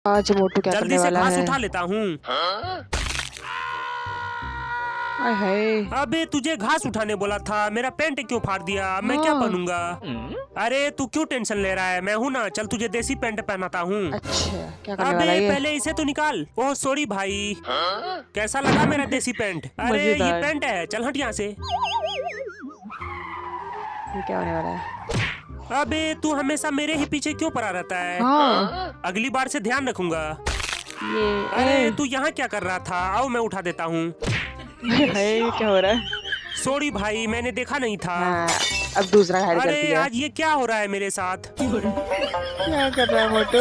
आज मोटू क्या जल्दी करने से वाला घास है? उठा लेता हूँ। हाय हाय। अबे तुझे घास उठाने बोला था, मेरा पैंट क्यों फाड़ दिया? मैं क्या हाँ। पहनूंगा? अरे तू क्यों टेंशन ले रहा है? मैं हूँ ना, चल तुझे देसी पैंट पहनाता हूँ। अच्छा, क्या करने वाला अबे है ये? पहले इसे तो निकाल। ओह सॉरी भाई। कैसा लगा मेरा देसी पैंट? अरे ये मजेदार। पैंट है, चल हट यहाँ से। ये क्या होने वाला है? अबे तू हमेशा मेरे ही पीछे क्यों पड़ा रहता है? हाँ। अगली बार से ध्यान रखूंगा। ये अरे तू यहाँ क्या कर रहा था? आओ मैं उठा देता हूँ। हाय, ये क्या हो रहा है? सॉरी भाई, मैंने देखा नहीं था। हाँ, अब दूसरा घायल कर अरे दिया। आज ये क्या हो रहा है मेरे साथ? क्या कर रहा है मोटू?